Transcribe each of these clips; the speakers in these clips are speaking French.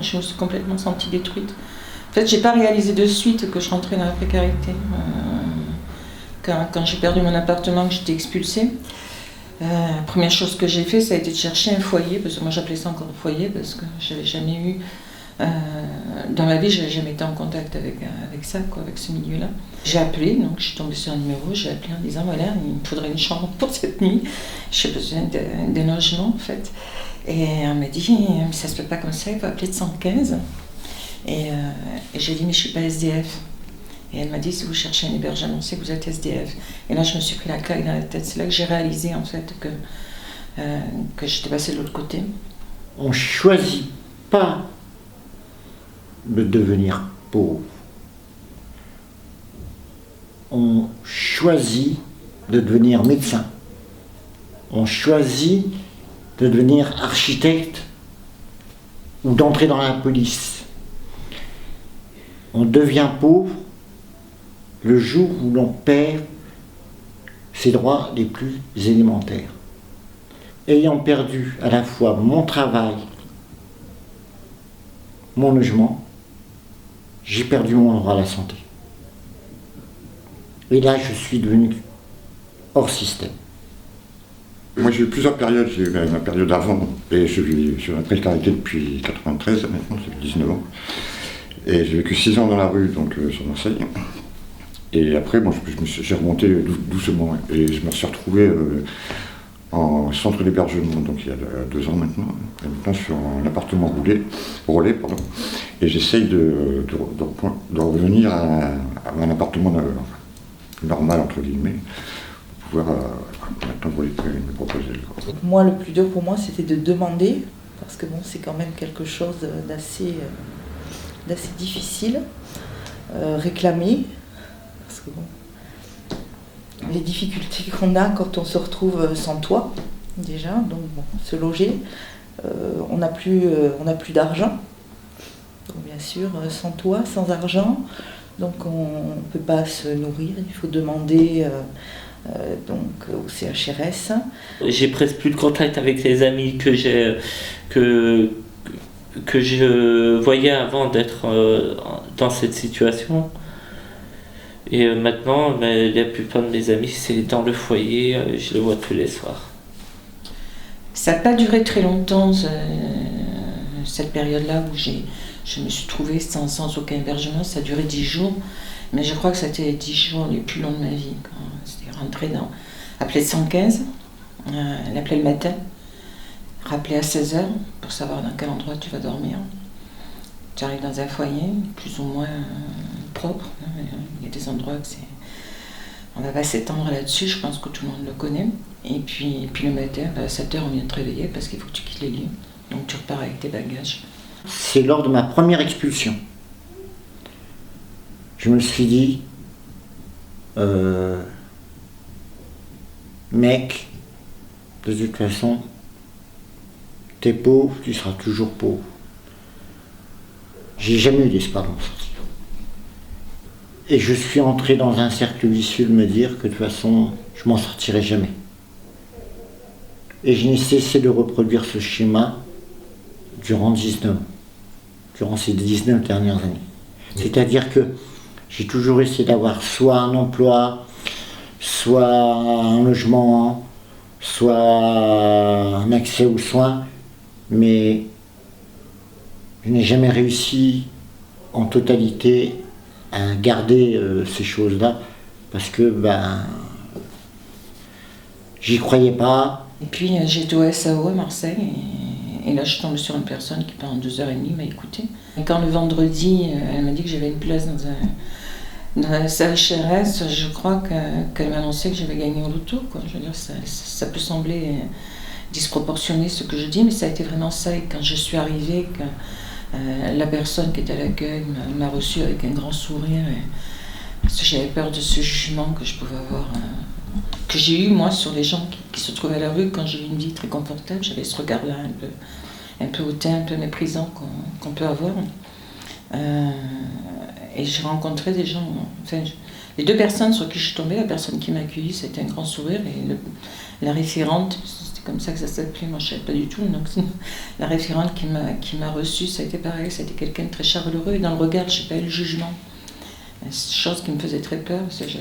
Je me suis complètement sentie détruite. En fait, j'ai pas réalisé de suite que je rentrais dans la précarité. Quand j'ai perdu mon appartement, que j'étais expulsée, la première chose que j'ai fait, ça a été de chercher un foyer, parce que moi j'appelais ça encore foyer, parce que j'avais jamais eu, dans ma vie, j'avais jamais été en contact avec ça, quoi, avec ce milieu-là. J'ai appelé, donc je suis tombée sur un numéro, j'ai appelé en disant voilà, il me faudrait une chambre pour cette nuit, j'ai besoin d'un logement en fait. Et on m'a dit, mais ça se peut pas comme ça, il faut appeler de 115. Et j'ai dit, mais je suis pas SDF. Et elle m'a dit, si vous cherchez un hébergement, c'est que vous êtes SDF. Et là, je me suis pris la claque dans la tête. C'est là que j'ai réalisé, en fait, que j'étais passée de l'autre côté. On ne choisit pas de devenir pauvre. On choisit de devenir médecin. On choisit de devenir architecte ou d'entrer dans la police. On devient pauvre le jour où l'on perd ses droits les plus élémentaires. Ayant perdu à la fois mon travail, mon logement, j'ai perdu mon droit à la santé. Et là, je suis devenu hors système. Moi, j'ai eu plusieurs périodes. J'ai eu ma période avant, et je vis sur la précarité depuis 93, maintenant, ça fait 19 ans. Et j'ai vécu 6 ans dans la rue, donc sur Marseille. Et après, bon, j'ai remonté doucement, et je me suis retrouvé en centre d'hébergement, donc il y a 2 ans maintenant. Et maintenant, je suis en appartement relais, pardon. Et j'essaye de revenir à un appartement normal, entre guillemets, pour pouvoir maintenant me proposer. Moi, le plus dur pour moi, c'était de demander, parce que bon, c'est quand même quelque chose d'assez difficile. Réclamer, parce que bon, les difficultés qu'on a quand on se retrouve sans toit, déjà, donc bon, se loger, on n'a plus d'argent, donc bien sûr, sans toit, sans argent, donc on ne peut pas se nourrir, il faut demander donc au CHRS. J'ai presque plus de contact avec les amis que je voyais avant d'être dans cette situation. Et maintenant, la plupart de mes amis, c'est dans le foyer, je les vois tous les soirs. Ça n'a pas duré très longtemps, cette période-là où je me suis trouvée sans aucun hébergement. Ça a duré 10 jours, mais je crois que c'était les 10 jours les plus longs de ma vie. C'était rentrer appeler 115, l'appeler le matin, rappeler à 16h pour savoir dans quel endroit tu vas dormir. Tu arrives dans un foyer plus ou moins propre. Il y a des endroits que on va pas s'étendre là-dessus, je pense que tout le monde le connaît. Et puis le matin, à 7h, on vient te réveiller parce qu'il faut que tu quittes les lieux. Donc tu repars avec tes bagages. C'est lors de ma première expulsion. Je me suis dit, mec, de toute façon, t'es pauvre, tu seras toujours pauvre. J'ai jamais eu d'espoir d'en sortir. Et je suis entré dans un cercle vicieux de me dire que de toute façon, je m'en sortirai jamais. Et je n'ai cessé de reproduire ce schéma durant 19 ans, durant ces 19 dernières années. C'est-à-dire que j'ai toujours essayé d'avoir soit un emploi, soit un logement, soit un accès aux soins, mais je n'ai jamais réussi en totalité à garder ces choses-là parce que j'y croyais pas. Et puis j'étais au SAO à Marseille et là je tombe sur une personne qui pendant 2h30 m'a écouté. Et quand le vendredi elle m'a dit que j'avais une place dans la CHRS, je crois qu'elle m'a annoncé que j'avais gagné au loto, quoi. Je veux dire, ça peut sembler disproportionné ce que je dis, mais ça a été vraiment ça. Et quand je suis arrivée, la personne qui était à l'accueil m'a reçue avec un grand sourire. Parce que j'avais peur de ce jugement que je pouvais avoir, que j'ai eu moi sur les gens qui se trouvaient à la rue quand j'ai eu une vie très confortable. J'avais ce regard-là un peu hautain, un peu méprisant qu'on peut avoir. Et j'ai rencontré des gens, enfin, les 2 personnes sur qui je suis tombée, la personne qui m'a accueillie, c'était un grand sourire, et la référente, c'était comme ça que ça s'appelait, moi je ne savais pas du tout. Donc la référente qui m'a reçue, ça a été pareil, ça a été quelqu'un de très chaleureux, et dans le regard, je n'ai pas eu le jugement. Chose qui me faisait très peur, parce que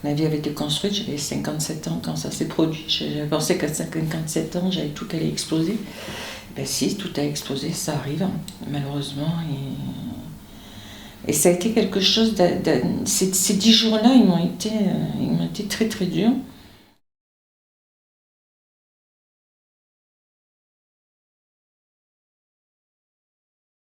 ma vie avait été construite, j'avais 57 ans quand ça s'est produit. J'avais pensé qu'à 57 ans, j'avais tout allait exploser. Ben si, tout a explosé, ça arrive, hein, malheureusement. Et ça a été quelque chose, ces 10 jours-là, ils m'ont été très très durs.